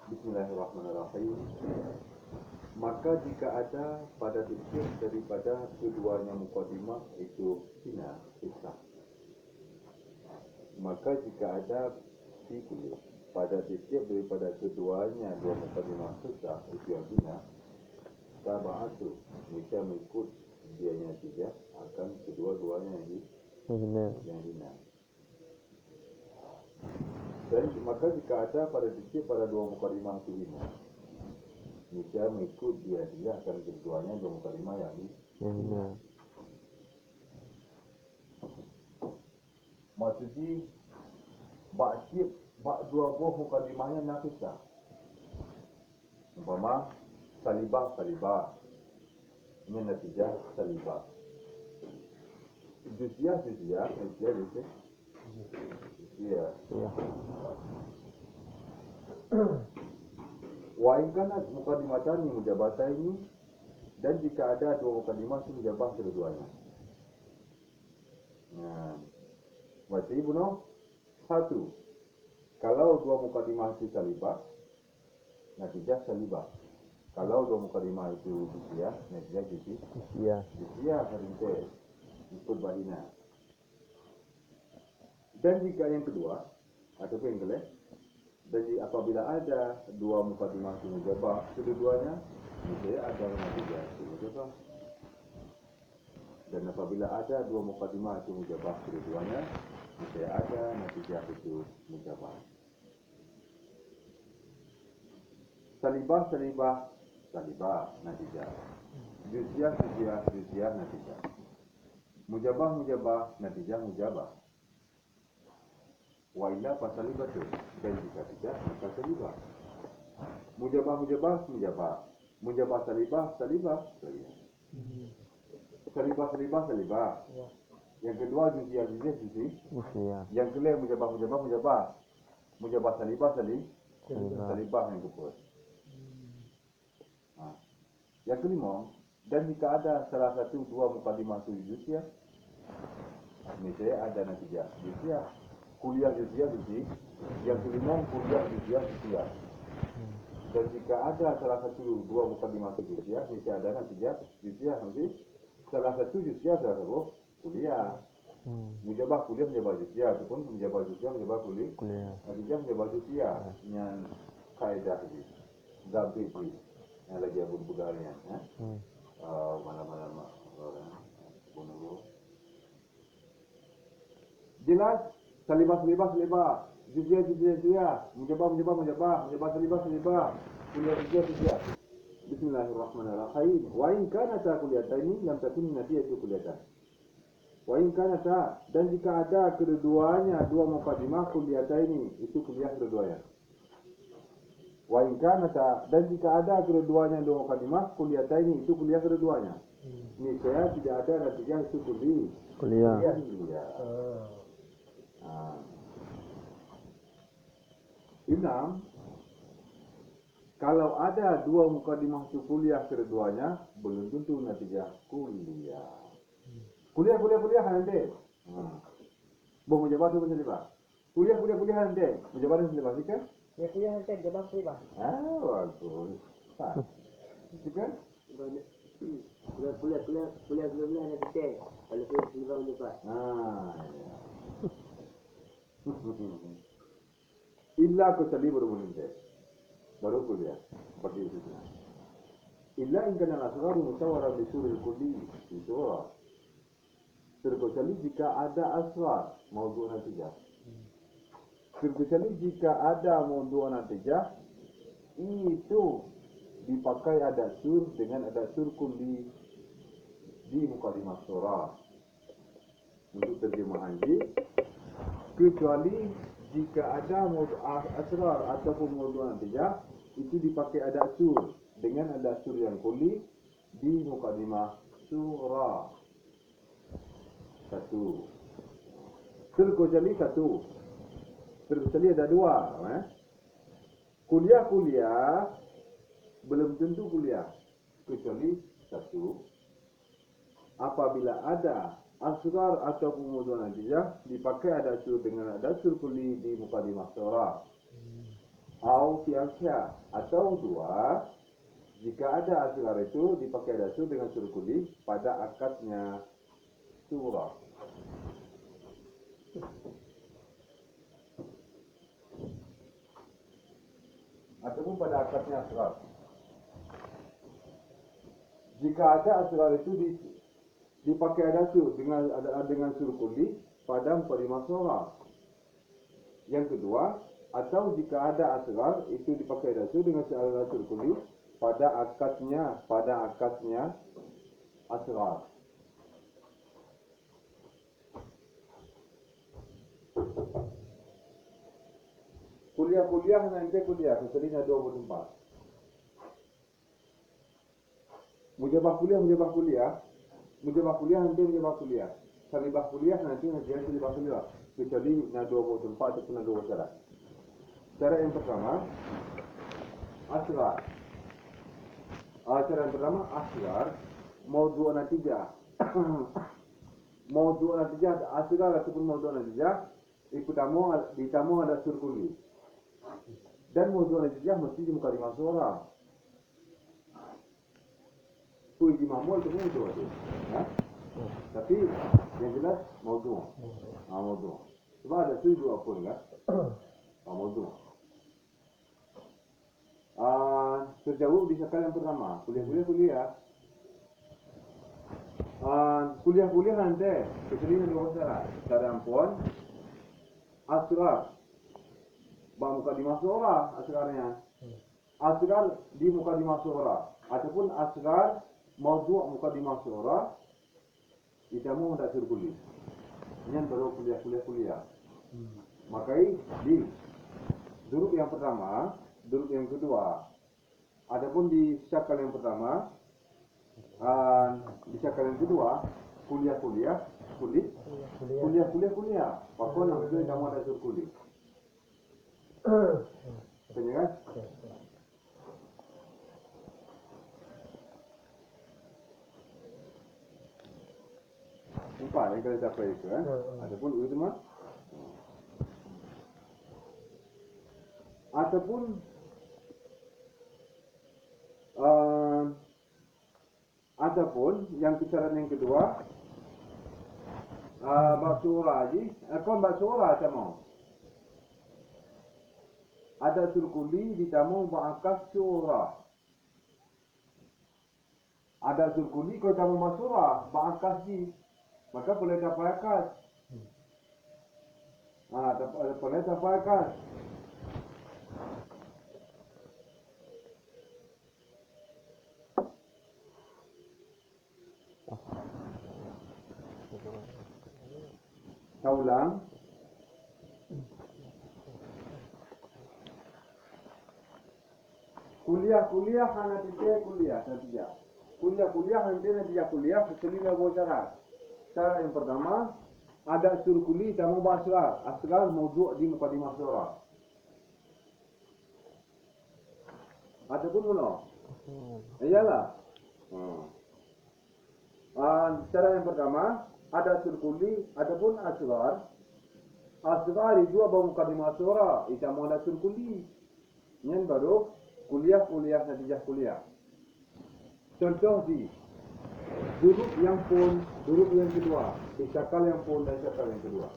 Bismillahirrahmanirrahim. Maka jika ada pada titik daripada keduanya mukadimah itu hina, kisah. Maka jika ada pada titik daripada keduanya dua mukadimah susah itu yang hina, taba'atu, maka mengikut dianya tiga akan kedua-duanya yang hina. Dan maka jika ada pada titik pada dua mukadimah itu hina, maka mengikut dia akan keduanya dua mukadimah yang hina. Maksudnya bak dua buah mukadimahnya nafisah. Umpama salibah ini natijah salibah. Juziah. Wa in kanat mukadimatani mujabataini, dan jika ada dua mukadimah itu mujabah kedua-duanya. Nah, berarti satu. Kalau dua mukadimah itu salibah, natijah salibah. Kalau dua mukadimah itu juziah, natijah juziah harinte ikut bahina. Dan jika yang kedua atau yang kelima, dan apabila ada dua mukadimah itu mujabah kedua-duanya, maka ada natijah mujabah. Dan apabila ada dua mukadimah itu mujabah kedua-duanya, maka ada natijah itu mujabah. Salibah natijah. Juziah natijah. Mujabah natijah mujabah. Wa illa fasalibah, dan jika tidak maka salibah. Mujabah. Mujabah salibah. Salibah. Yang kedua juziah. Yang kelima mujabah. Mujabah salibah yang kedua. Yang kelima, dan jika ada salah satu dua mukadimah itu juziah, misalnya ada natijah juziah, kuliah juziah. Yang kelima kuliah juziah. Dan jika ada salah satu dua mukadimah itu juziah, misalnya ada natijah juziah, nanti salah satu juziah salah satu kuliah. Mujabah kuliah mujabah juziah, ataupun mujabah juziah mujabah kuliah. Natijah mujabah juziah. Yang kaidah ini Zabit yang lagi abu budalnya, mana bunuh. Jelas salibah, juziah, mujabah salibah, kuliah juziah. Bismillahirrahmanirrahim. Wa in kanata kuliataini lam takun natijatu kuliatan. Wa in kanata, dan jika ada kedua-duanya dua mukadimah kuliataini, itu kuliah kedua-duanya. Wa in kanata, dan jika ada kedua-duanya dua mukadimah kuliataini, itu kuliah kedua-duanya. Ini saya tidak ada natijah itu kuliah. Enam, kalau ada dua mukadimah itu kuliah kedua-duanya, belum tentu natijah kuliah. Kuliah nanti. Mau menjawab itu menjawab. Kuliah nanti. Menjawab itu menjawab kan? Ya kuliah nanti jawab selibah. Bagus. Itu kan? Kuliah nanti. Kalau kuliah selibah menjawab. Illa kecuali baru kuliah seperti itu. Illa in kana al-asghar musawwara bi suril kulli itu. Terkecuali jika ada asghar maudhu' natijah. Terkecuali jika ada maudhu' natijah itu dipakai adat sur dengan adat sur kulli di mukadimah surah untuk terjemahan kecuali jika ada maudhu' asghar ataupun maudhu' natijah itu dipakai adat sur dengan adat sur yang kulli di mukadimah surah. Satu. Terkecuali ada dua. Kuliah belum tentu kuliah kecuali satu. Apabila ada asghar ataupun maudhu' natijah dipakai ada sur dengan ada sur kulli di mukadimah surah. au fi'al atau dua jika ada asgar itu dipakai dasu dengan surkuli pada akadnya surah. Ataupun pada akadnya asgar. Jika ada asgar itu dipakai dasu dengan surkuli pada mukadimah surah. Yang kedua, atau jika ada asgar itu dipakai dasu dengan surkuli pada akadnya asgar. Kuliah nanti kuliah keselina 24. Mujabah kuliah nanti mujabah kuliah. Salibah kuliah nanti salibah kuliah. Kecuali na 24 ataupun na 2 cara. Cara yang pertama asgar. Cara yang pertama asgar mawdu' natijah. Mawdu' natijah asgar ataupun mawdu' natijah ditamu ada surkuli. Dan mawdu' natijah mesti di mukadimah surah. Di mahmul itu mawdu' tu. Ya. Tapi yang jelas mawdu'. Mawdu'. Sebab ada tujuh apa kan? Mawdu'. Terjawab di sekali yang pertama. Kuliah. Kuliah nanti keselina 2 syarat. Syarat ampun asgar mukadimah surah asgarnya. Asgar di mukadimah surah ataupun asgar mawdu' mukadimah surah ditamu hendak surkuli. Ini baru kuliah. Makai di duruk yang pertama, duruk yang kedua. Adapun di syakal yang pertama, di syakal yang kedua, kuliah. Pakon nak itu kamu ada surkuli. Tanya kan? Empat yang kali capai itu Ataupun itu mah. Ataupun yang kisaran yang kedua baksura aja. Kon baksura sama. Ada surkuli ditamu ba'akas surah. Ada surkuli kau tamu baksura ba'akas ji. Maka boleh dapat akad. Boleh dapat akad. Saya ulang. Kuliah hanya kuliah saja. Kuliah nanti kuliah keselina 2 syarat. Cara yang pertama, ada surkuli tamu basrar. Asrar mawdu' di mukadimah surah. Ataupun mana? Iyalah. Cara yang pertama, ada surkuli ataupun asrar. Asrar itu apa mukadimah surah. Itamu ada surkuli. Yang baru kuliah natijah kuliah. Contoh di duruk yang kedua, di syakal yang pun dan syakal yang kedua.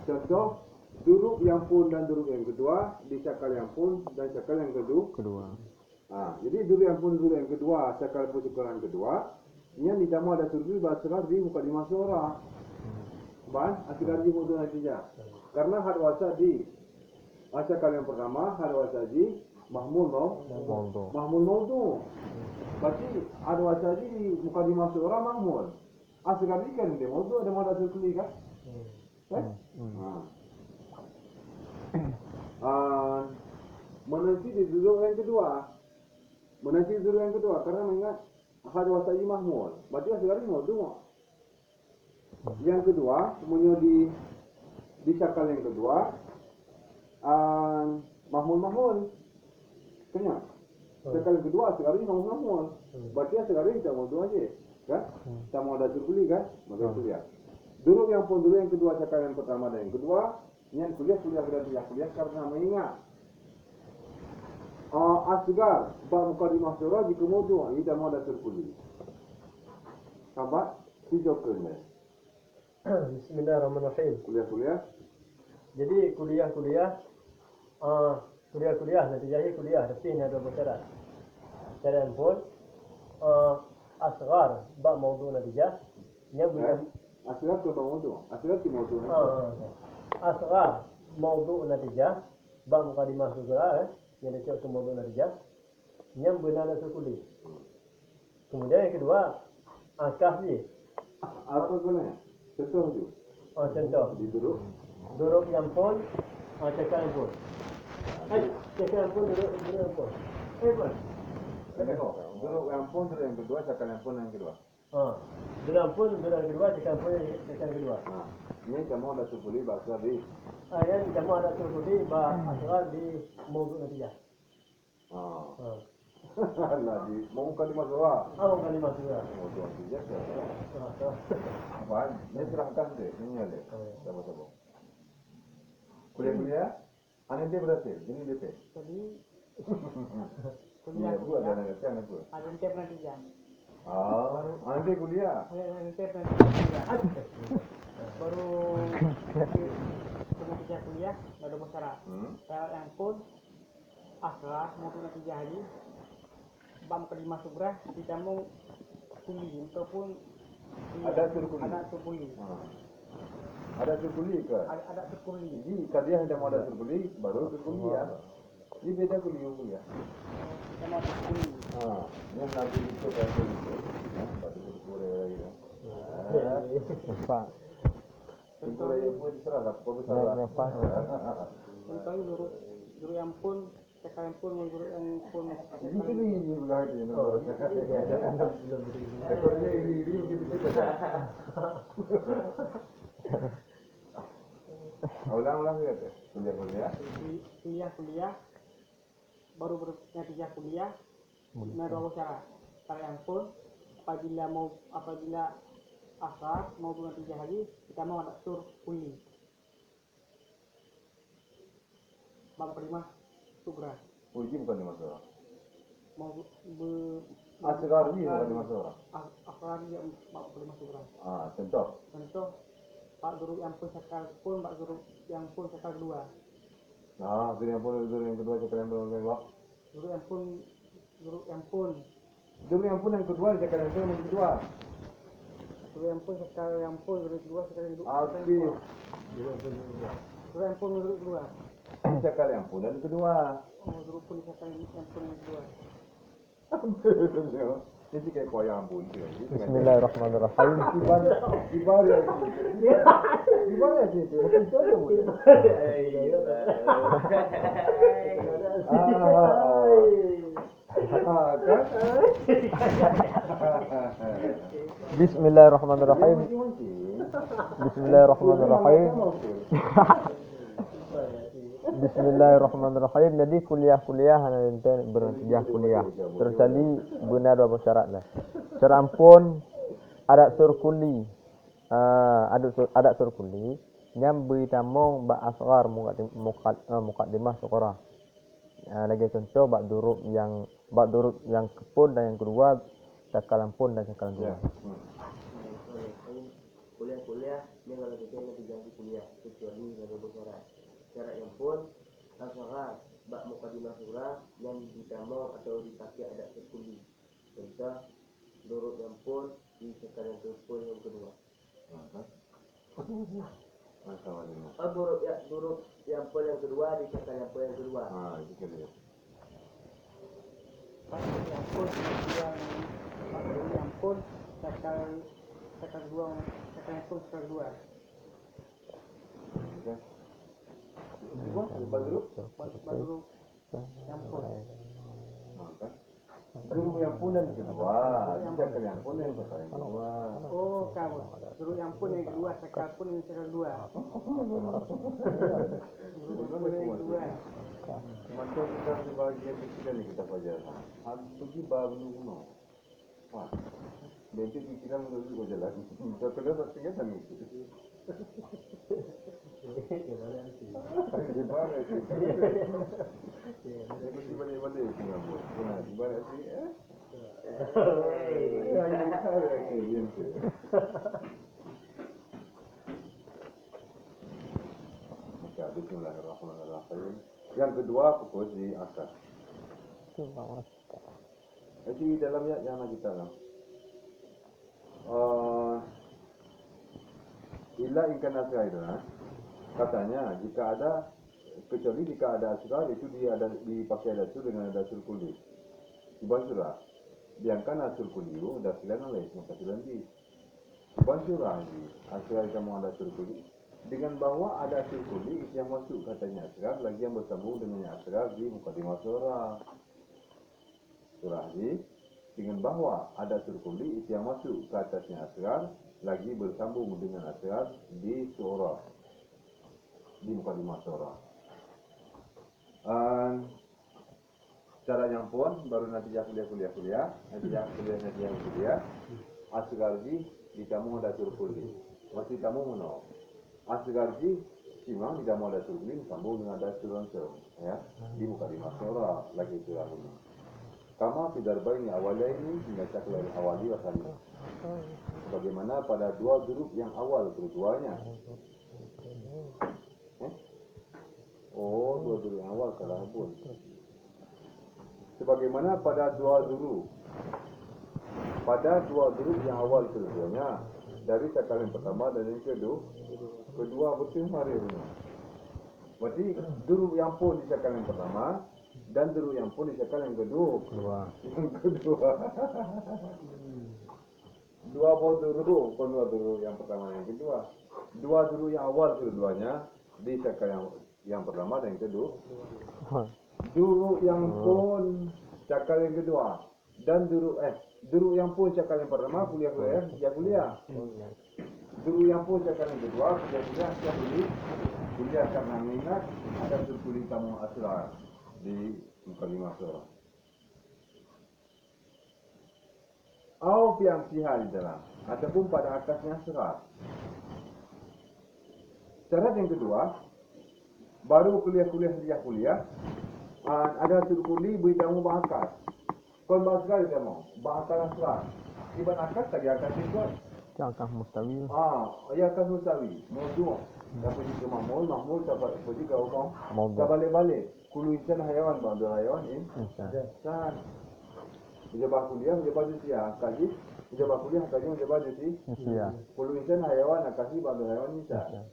Contoh, duruk yang pun dan duruk yang kedua, di syakal yang pun dan syakal yang kedua. Jadi duruk yang pun duruk yang kedua, syakal pun syakal yang kedua, ini ditambah ada surkuli basrar di mukadimah surah. Asgar di mawdu' natijah. Karena had wasa di syakal yang pertama, had wasa di mahmul mawdu'. Berarti ada wajah di mukadimah surah mahmul. Asgar ni kan dia mawdu' ada mawdu' surkuli kan? Menanti di duruk yang kedua. Karena mengingat ada wajah di mahmul. Berarti asgar ni mawdu'. Yang kedua, di syakal yang kedua, mahmul. Tanya. Sekali kedua sekali mahmul. Berarti sekali kita mawdu' aja, kan? Kita mau ada surkuli kan? Maka kuliah. Duruk yang kedua sekali yang pertama dan yang kedua, Yang kuliah berarti karena mengingat asgar ba mukadimah surah di kemudian ini dah mau datur kuliah. Sahabat, hijau kena. Bismillahirrahmanirrahim. Kuliah. Jadi kuliah natijahnya kuliah tapi ini ada bersyarat. Syarat pun asghar ba mawdu natijah yang bukan Asgar tu mawdu. Asgar tu mawdu. asghar mawdu natijah ba mukadimah sughra yang disebut mawdu natijah yang benar nasul kuliah. Kemudian yang kedua kasih. Apa guna? Contoh tu. Contoh Duduk. duruk yang pun cakap yang pun. Cakap yang pun duruk yang pun. Pun. Duduk yang pun yang kedua, cakap yang pun yang kedua. Duruk yang pun duruk yang kedua, cakap yang pun yang kedua. Ini kamu datur kuliah bahasa di. Yang kamu ada terkudi asal di mawdu natijah. Lah di mau kalimah surah. Apa kalimah surah? Mawdu natijah. Apa? Ini terangkan deh, ini ada. Sama-sama. Kuliah, aneh dia berhasil, ini DP. Jadi Kuliah gua ada anak anak gua. ada yang tiap natijah. Aneh dia kuliah. Ada yang tiap natijah. Baru natijah kuliah ada bersyarat. Syarat yang pun asal maupun natijah haji bam kelima subrah kita mau kuliah ataupun Ada sur kuliah. Ada sur kuliah. Ada sur kuliah ke? Ada sur kuliah. Jadi kalian hendak mau ada sur kuliah, baru sur kuliah. Ini beda kuliah. Kita mau sur kuliah. Ini nanti itu kan itu. Batu sur kuliah lagi. Pak. Sur kuliah itu diserah tak apa salah. Contohnya guru yang pun sekarang pun guru yang pun Ini belah dia. Ekornya ini begitu kita. Ulang lihat ya. Kuliah baru bernatijah kuliah dua syarat. Syarat yang pun apabila asar mau bernatijah haji kita mau ada sur kuliah. Bab kelima sugra. Uji bukan di masalah. Mau Asgar ini bukan di masalah. asar dia bab kelima sugra. Contoh. Pak guru yang pun sekal pun Pak guru yang pun sekal kedua. Guru yang kedua cakap yang kedua. Guru yang pun Guru yang pun yang kedua cakap yang kedua. guru yang pun sekal yang pun guru kedua sekal yang kedua. Habis. Guru yang pun guru kedua. Cakap yang pun dan kedua. Guru pun sekal yang pun yang kedua. Ini kayak koyang pun. Bismillahirrahmanirrahim. Ibarat ya itu. Mungkin itu boleh. Bismillahirrahmanirrahim. Bismillahirrahmanirrahim. Jadi kuliah nanti bernatijah kuliah. Terus tadi benar dua syarat lah. Syarat pun ada sur kuli. Ada sur kuli. Yang beritamu ba asghar muqaddimah suqra. Lagi contoh bak duruk yang kepun dan yang kedua cakalan pun dan cakalan dua. Kuliah dia kalau kita natijah kuliah kecuali ada bersyarat. Syarat yang pun asghar bak mukadimah surah yang ditamau atau dipakai ada sekuli. Contoh duruk yang pun di sekarang pun yang kedua. Duruk yang pun yang kedua di sekarang pun yang kedua. Itu kira. Yang pun sekal dua yang pun sekal dua. Baru yang pun. Guru yang pun yang kedua, cakap yang pun yang kedua. Oh, kamu. Guru yang pun yang kedua, sekal pun yang sekal dua. Guru yang kedua. Macam kita sebagian pikiran ni kita pelajaran. Pergi baru kuno. Nanti pikiran menurut gua jalan. Kita kena tak tinggal itu. Gimana sih? Gimana sih? Aku dibalik-balik sih kamu. Gimana sih? Maka bismillahirrahmanirrahim. Yang kedua posisi akad. Jadi dalamnya jangan kita lah. Illa ingkan asyairah. Katanya jika ada, kecuali jika ada asrar itu dia ada dipakai dasar dengan dasar kulit. Ibasura biarkan asur kuliu dan selain oleh mengkasihan di Ibasura di asrar kamu ada asur kulit dengan bahwa ada asur kulit yang masuk katanya asrar lagi yang bersambung dengan asrar di mukadimah surah di dengan bahwa ada asur kulit yang masuk ke atasnya asrar lagi bersambung dengan asrar di surah di mukadimah surah. Cara yang pun baru nanti kuliah asgarji di kamu ada surkuli masih kamu mono asgarji simang di kamu ada surkuli sambung dengan ada suronsel ya di mukadimah surah lagi surah ini kama fidar baini awalnya ini hingga caklar awali wasali bagaimana pada dua huruf yang awal keduanya dua huruf yang awal salah pun sebagaimana pada dua huruf yang awal keduanya dari cakar yang pertama dan yang kedua betul hari ini. Berarti huruf yang pun di cakar yang pertama dan huruf yang pun di cakar yang kedua. Dua huruf pun dua huruf yang pertama dan yang kedua. Dua huruf yang awal keduanya di cakar yang pertama dan yang kedua. Duru yang pun cakar yang kedua dan duru yang pun cakar yang pertama kuliah. Duru yang pun cakar yang kedua kuliah karena mengingat ada kuliah kamu asrar di mukadimah surah. Au yang sihal dalam ataupun pada atasnya asrar. Syarat yang kedua baru kuliah ada surkuli beritamu bahas. Kon bahas dia mau bahas asrar. Iban akad tadi akan dibuat. Akad mustawi. Ya akad mustawi. Mau dapat di mahmul dapat pergi ke hukum. Balik. Kulu insan hayawan bang hayawan ini. Insan. Menjabah kuliah jusia. Kaji menjabah kuliah kaji menjabah jusia. Kulu insan hayawan kasih bang hayawan insan.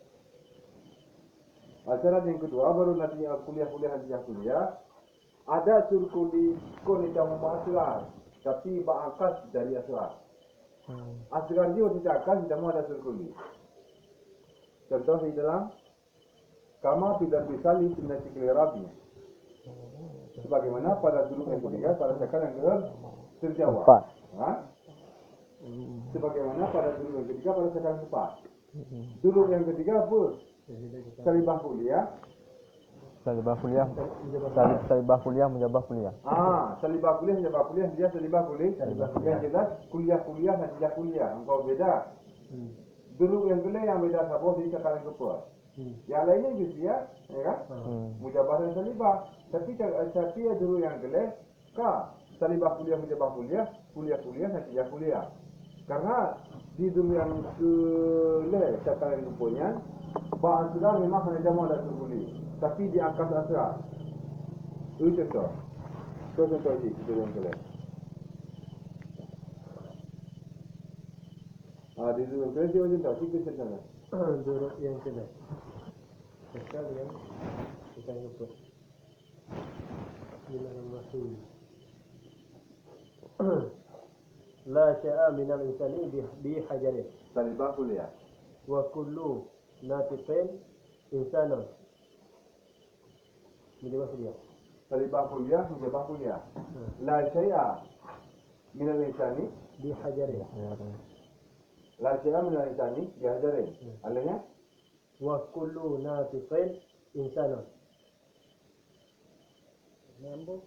Syarat yang kedua baru nanti kuliah ada surkuli kon tidak asrar tapi ba'akas dari asrar. Asrar dia tidak akan tidak mau ada surkuli. Contoh di dalam kama tidak bisa lihat rabi. Sebagaimana pada huruf yang ketiga pada cakar yang terjawab. Sebagaimana pada huruf yang ketiga pada cakar yang tepat. Huruf yang ketiga apa? Salibah kuliah menjabah kuliah. Salibah kuliah menjabah kuliah, dia salibah kuliah. Yang jelas kuliah dan kuliah. Engkau beda. Dulu yang gede yang beda sabot di cakar yang kepala. Yang lainnya juga ya kan? Mujabah dan salibah. Tapi dulu yang gede salibah kuliah menjabah kuliah dan kuliah. Karena di dulu yang gede cakar yang kepala bahas sudah memang hanya jamu ada surkuli. Tapi di angkat asrar. Itu contoh. Contoh ini kita yang kelihatan. Di dulu yang kelihatan dia contoh. Kita contoh. Dulu yang kelihatan. Sekali yang kita lupa. Bismillahirrahmanirrahim. La sya'a minal insani bihajarin. Salibah kuliah. Wa kullu natiqin insanun. Menjawab kuliah. Salibah kuliah. La syai'a minal insani bihajarin. La syai'a minal insani bihajarin. Alanya? Wa kullu natiqin insanun. Nyambung?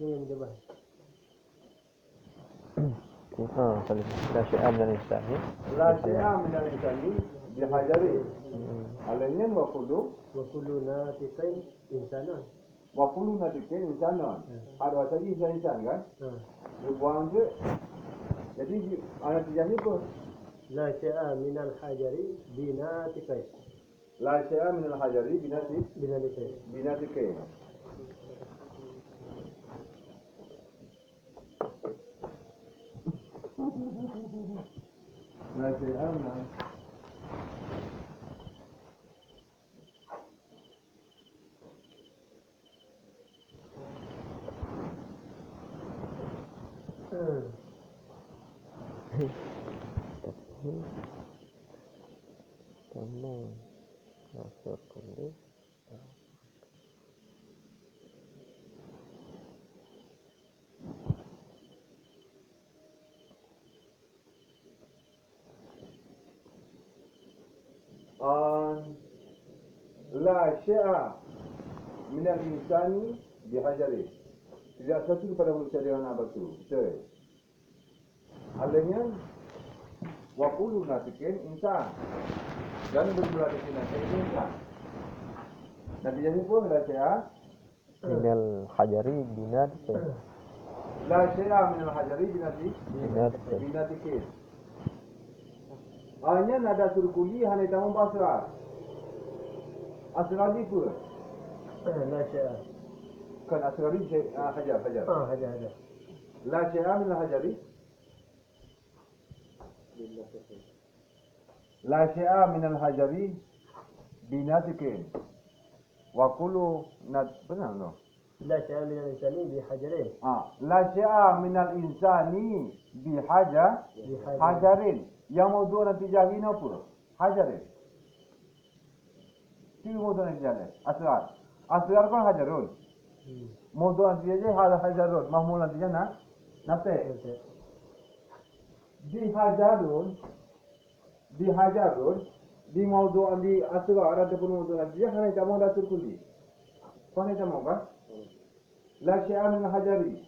Ini yang menjawab. La syai'a minal insani. La syai'a minal insani bihajari. Alainya wakulu wa kullu natiqin insanun. wakulu nadikin insanan. Ada tadi insan kan? Dibuang je. Jadi anak tijah ni pun La syai'a minal hajari binatiqin. la syai'a min al-hajari Binatiqin. binatikin. La syai'a min Tamam. Masuk kuliah. La syai'a min al-insani bihajari. Tidak satu daripada manusia dengan batu. Betul. Alainya wakulu nasikin insan. Dan bermula di sini insan. Nanti jadi pun la syai'a Minal hajari binatiqin. la syai'a min al-hajari Binatiqin. binatikin. Hanya nada surkuli hanya tamu basra. Asrari pun. La syai'a. Kan asrari hajar. Hajar. La syai'a min al-hajari. La syai'a min al-hajari binatikin. Wa kullu benar no? La syai'a minal insani bihajarin. La syai'a min al-insani hajarin. Yang maudhu nanti jahilin apa? Hajarin. Kini maudhu nanti jahilin. Asrar kan hajarun. Maudhu nanti jahilin hajarun. Mahmul nanti jahilin nate. Dihajarun. Di maudhu di asrar ada pun maudhu nanti jahilin. Hanya kamu dah surkuli. Kau ni kamu kan? La syai'a min al-hajari.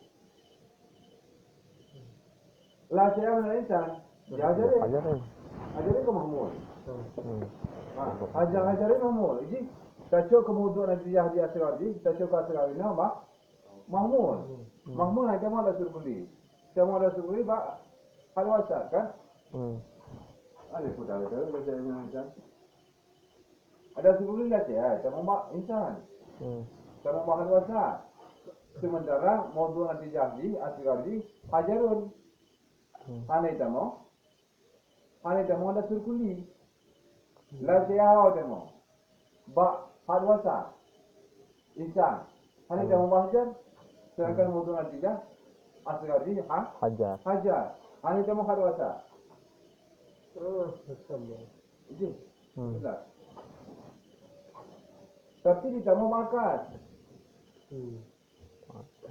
La syai'a min al-insan. Hajarin. Hajarin ke mahmul. Hajarin mahmul. Jadi tajuk kemudian nanti di asrar di tajuk asrar ini apa? Mahmul. Mahmul nanti kamu ada surkuli. Kamu ada surkuli pak halwasa kan? Ada pun ada insan. Ada surkuli lah ya. Kamu mak insan. Kamu mak halwasa. Sementara maudhu nanti jadi asrar di hajarun. Aneh tamu. Hanya demo ada surkuli. La syai'a demo. Ba hadwasa. Insan. Hanya demo hajar. Sedangkan maudhu natijah asgari hajar. Hanya demo hadwasa. Itu. Benar. Tapi ditemu makan.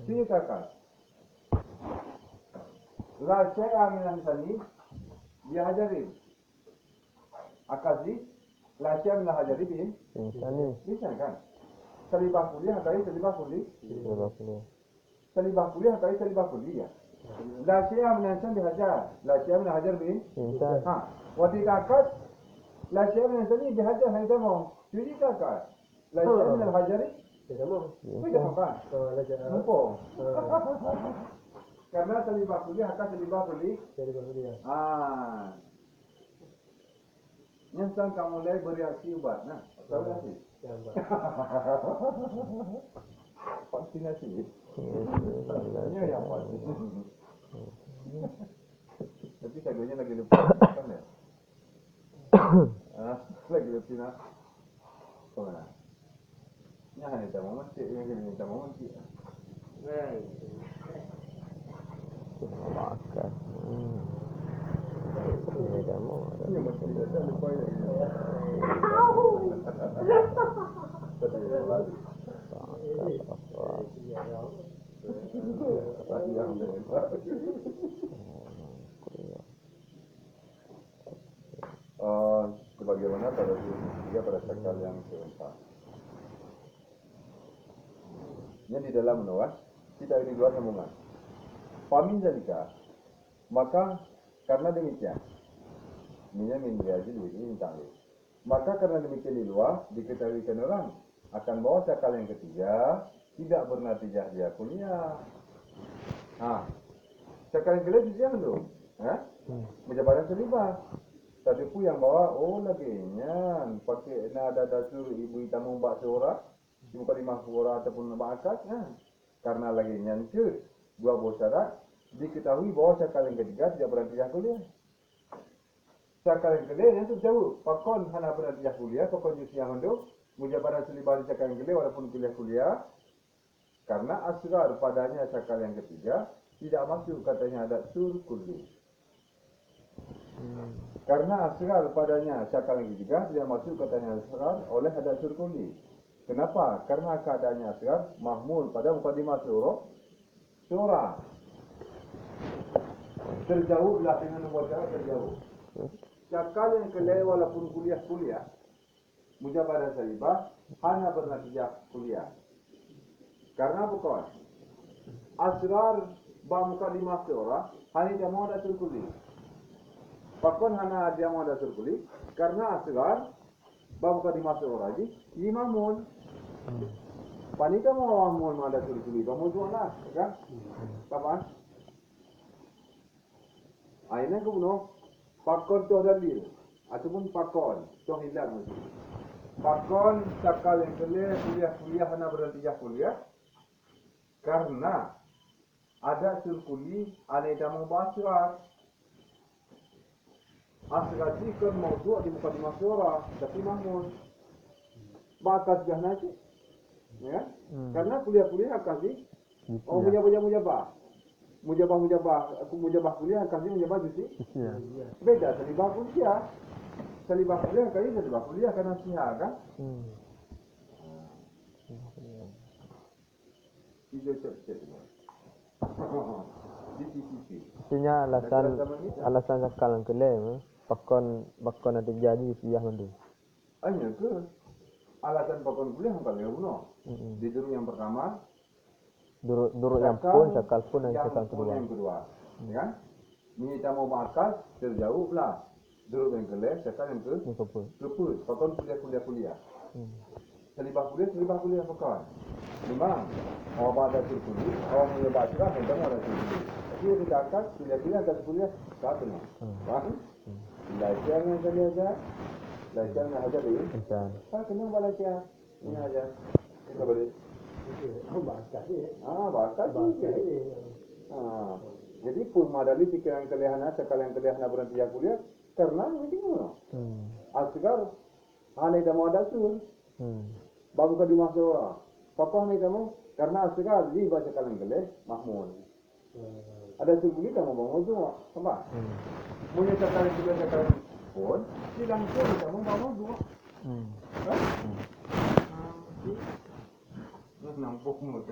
Sini kakak. La syai'a min al-insani bihajarin. Akazi la syai'a min al-hajari Insani. bisa kan? Salibah kuliah kali salibah kuliah. Salibah kuliah kali salibah kuliah. La syai'a min al-insani bihajar. La syai'a min al-hajar Insan. Waktu kakak la syai'a min al-insani bihajar hanya mau. Jadi kakak la syai'a min al-hajari tidak kan? Mumpung. Karena salibah kuliah akan salibah kuliah. Nyesang kamu mulai bereaksi ubat. Nah, tahu tak sih? Vaksinasi. Ini yang pasti. Tapi kagaknya lagi lupa kan ya? Lagi lupa nak. Kemana? Ini hanya tak mau mesti, yang ini tak mau mesti. Makan. Ini kamu ada. Ini mesti tak lupa ya. Sebagaimana pada dia pada sakal yang keempat. Yang di dalam menolak, kita di luar sambungan. Pamin jalika, maka karena demikian, minyak min biaji ini tanggung. Maka karena demikian di luar, diketahuikan orang akan bahwa cakal yang ketiga tidak bernatijah dia kuliah. Cakal yang kedua dia belum. Menjabaran selibah. Tadi pun yang bawa, lagi nyan pakai ada dasar ibu hitam mbak seorang, bukan 5 orang ataupun bakat, karena lagi nyan ke dua buah syarat, diketahui bahwa cakal yang ketiga tidak bernatijah kuliah. Cakal yang kedua yang tu jauh, pakon hana bernatijah kuliah, pakon jusi yang hendak, menjabaran selibah di cakal yang kedua walaupun kuliah, karena asrar padanya cakal yang ketiga tidak masuk katanya ada sur kulli. Karena asrar padanya cakal yang ketiga tidak masuk katanya asrar oleh ada sur kulli. Kenapa? Karena keadaannya asrar mahmul pada mukadimah surah. Terjauh belah dengan nombor syarat terjauh. Cakal yang kedua walaupun kuliah, mujabaran salibah hanya bernatijah kuliah. Karena bukan asrar mukadimah surah hanya dia mau ada sur kulli. Pakon hana dia mau ada sur kulli karena asrar mukadimah surah lagi imamul. Panita mau ada sur kulli, kamu jualah, kan? Kapan? Aina ko no pakon to dalil ataupun pakon to hilang mesti. Pakon cakal yang kuliah hana bernatijah kuliah karena ada sur kulli ada dalam bahasa asal kan mawdu' di mukadimah surah tapi mahmud bakat jahnati ya karena kuliah akan di mujabah kuliah akan di mujabah jusi beda selibah kuliah kali selibah kuliah karena siha kan itu cek di Maksudnya alasan cakal yang kelem, bakon ada jadi siah mandu. Hanya ke alasan pakon kuliah kan kalau di dulu yang pertama Duruk yang pun cakal pun yang cakal kedua. Ya kan? Ini kita mau bakas terjauh lah. Duruk yang kelem, cakal yang keput. Pakon kuliah. Selibah kuliah pakon. Memang awak ada kuliah, awak punya baca hendak ada kuliah. Tapi kita akan kuliah atas kuliah satu ni. Faham? Belajarnya kali aja. Belajarnya aja deh. Kena belajar. Ini aja. Kita boleh. Bakat ni. Jadi pun madali pikiran kelihana, sekalian kelihana berhenti kuliah karena begini. Asgar hanya kamu ada sur. Baru kau dimasuk. Papa ni kamu karena asgar di baca kalian kelih mahmud. Ada sur kuliah kamu bangun tu, apa? Punya sekalian pun hilang sur kamu bangun tu. Nampak mulut.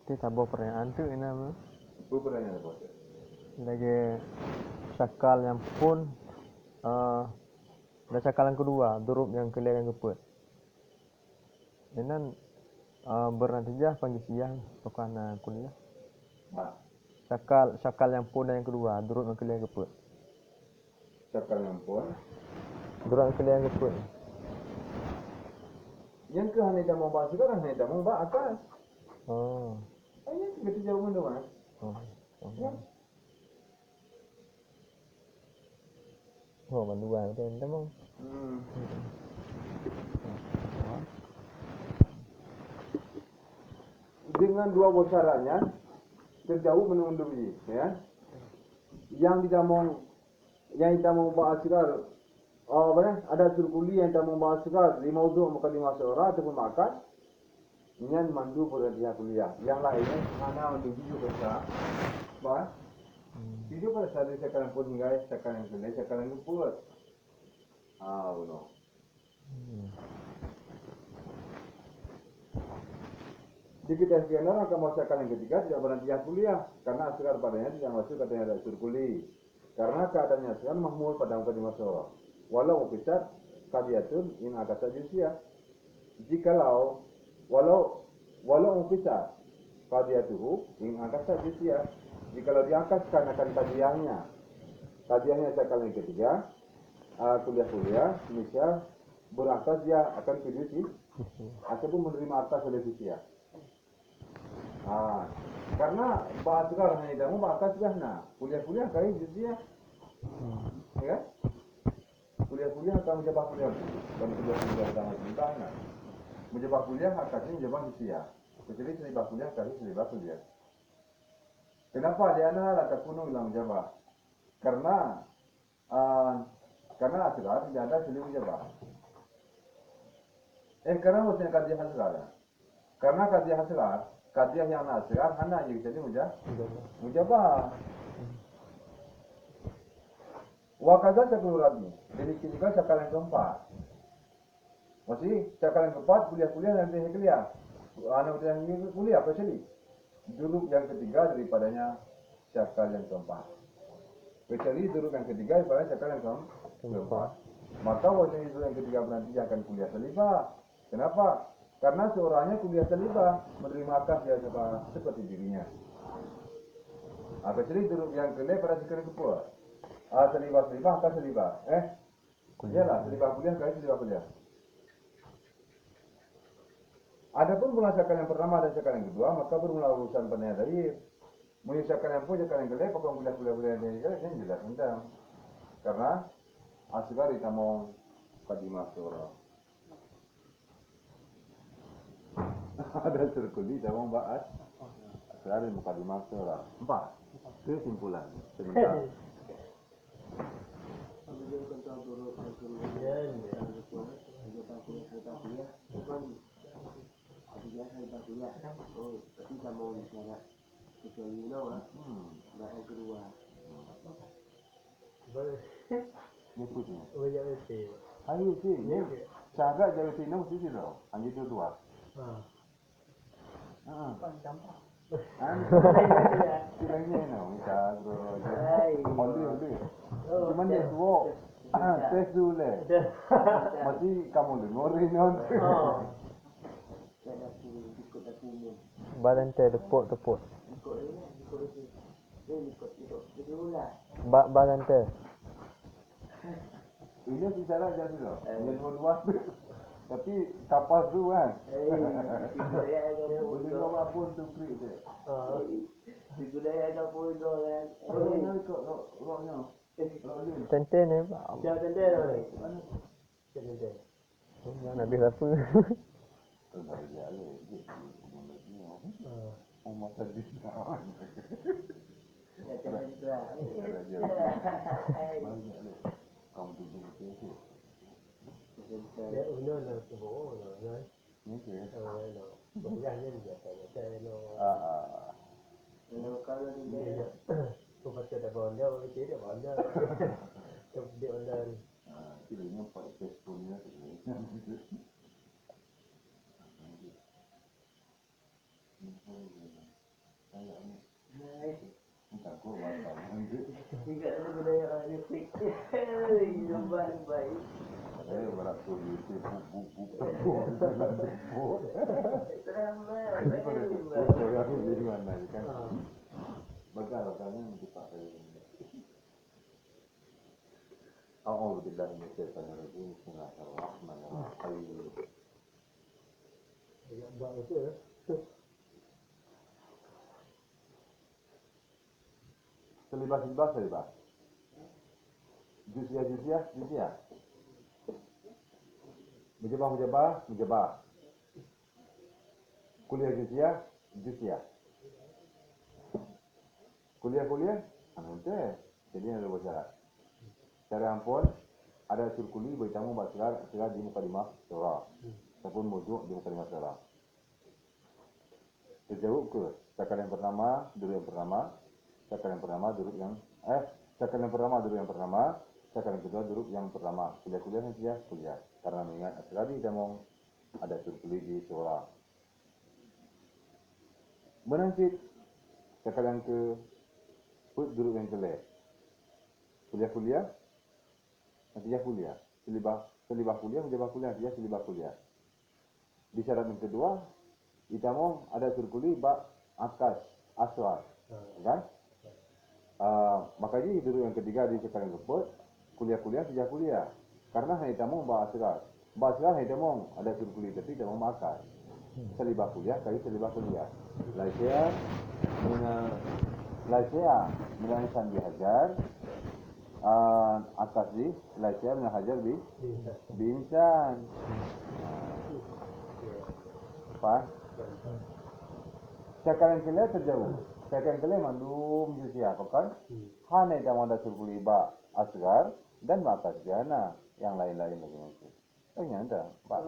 Kita bawa pertanyaan tu ini apa? Pertanyaan apa? Lagi cakal yang pun ada cakal yang kedua, duruk yang kelihatan yang keput. Ini bernatijah panggil siang bukan kuliah. Cakal yang pun dan yang kedua, duruk yang kelihatan yang keput. Cakal yang pun duruk yang kelihatan yang keput. Yang ke hanya dah mau bahas sekarang, hanya dah mau bahas akan. Ayah kita jauh mana mas? Banduan tu ente mau. Dengan dua bosarannya terjauh menundur ini, ya. Yang kita mau bahas sekarang, ada surkuli yang kita mau bahas sekarang 5 uduk maka 5 seorang ataupun makan. Ini mandu berhenti kuliah. Yang lainnya hanya untuk hidup besar. Bah, hidup pada saat sekarang pun hingga sekarang kelih, sekarang keput. Benar. Di kita sekian orang akan masuk sekarang ketiga tidak berhenti kuliah karena asrar padanya tidak masuk katanya ada surkuli. Karena keadaannya sekarang mahmul pada muka 5 seorang. Walau upisat kadiatun in akasa jusia. Walau upisat kadiatuhu in akasa jusia. Jikalau diangkatkan akan tadiahnya cakaran yang ketiga, kuliah-kuliah, misal berangkas dia akan fidusi ataupun menerima atas oleh fidusia. Karena bahas sekarang hanya kamu bahas sudah kuliah-kuliah kali fidusia, ya kan? Kuliah-kuliah akan menjebak kuliah, dan kuliah-kuliah sama cinta, menjebak kuliah akhirnya menjebak fidusia. Kecuali selibah kuliah kali selibah kuliah. Kenapa dia tak kuno bilang menjebak? Karena asrar tidak ada selibah menjebak. Karena maksudnya kajian asrar. Karena kajian asrar, kajian yang asrar hanya jadi menjebak. Wakaza cakulurabni. Jadi kita cakaran keempat. Masih cakaran keempat kuliah-kuliah nanti kuliah. Anak yang kuliah apa sih? Duduk yang ketiga daripadanya cakar yang keempat. Kecuali duduk yang ketiga daripada cakar yang keempat. Maka wajah duduk yang ketiga nanti akan kuliah selibah. Kenapa? Karena seorangnya kuliah selibah menerima akad dia seperti dirinya. Kecuali duduk yang kelima pada cakar yang keempat. Selibah akan selibah. Iyalah selibah kuliah kali selibah kuliah. Adapun mulai cakar yang pertama dan cakar yang kedua, maka bermula urusan penanya dari mulai cakar yang kedua, cakar yang kedua, pokok kuliah-kuliah yang jelas tentang karena asgar kita mau kadimah surah. Ada terkuli kita mau bahas asgar yang mukadimah surah 4. Kesimpulan sebentar. Ketika mau bicara kecuali yang kedua. Ngikutin. Oh ya betul. Ayo sih, cara jadi tinau sih loh, anjir itu dua. Bilangnya no, misal bro, holy. Cuman dia tua, tes dulu. Masih kamu dengerin non. Balante tepuk. Balante. Ini sih cara jadi loh, yang dua. Tapi kapal tu kan. Boleh bawa pun tu free je. Budaya ada pun kan. Ini roknya. Tente ni. Jangan tende ni. Jangan tende. Nak habis apa? Dari dia le, umur tadi dah. Ya jangan juga. Kamu tu jadi. Ya uno na tubo na. Ni ke? No. Bukan ni dia saya no. Kalau dia Tu pasal ada bonda, dia bonda. Dia bonda. Kita ni apa testimoni tu. Tak kau baca nanti. Tiga budaya ada fik. Lembar baik. Saya berat tu itu buku. Teramai. Saya di mana kan? Bagal-bagalnya dipakai. A'udzu billahi minasyaitonir rajim. Bismillahirrahmanirrahim. Ya buat betul. Selibah. Juziah. Mujabah. Kuliah juziah. Kuliah, nanti. Jadi ada dua syarat. Syarat ampun, ada surkuli beritamu segar di mukadimah surah. Ataupun mujuk di mukadimah surah. Terjawab ke cakar yang pertama, duduk yang pertama. Cakar yang pertama, duduk yang pertama. Cakar yang kedua, duduk yang pertama. Kuliah. Karena mengingat sekali kita mau ada surkuli di surah. Menansit cakar yang ke duduk yang kelih. Kuliah. Selibah kuliah, menjebak kuliah, selibah kuliah. Di syarat yang kedua, kita mau ada surkuli asrar. Kan? Makanya dulu yang ketiga di sekarang keput kuliah-kuliah sejak kuliah. Karena hanya tamu bahas segar hanya tamu ada suruh kuliah tapi tamu makan. Selibah kuliah kali selibah kuliah. Laisia mengenai dihajar. Atas di Laisia mengajar di Binsan. Apa? Sekarang kuliah terjauh. Sekarang kuliah mandum jusia kan? Hanya tamu ada suruh kuliah asgar dan makas jana yang lain-lain lagi macam. Ternyata, Pak.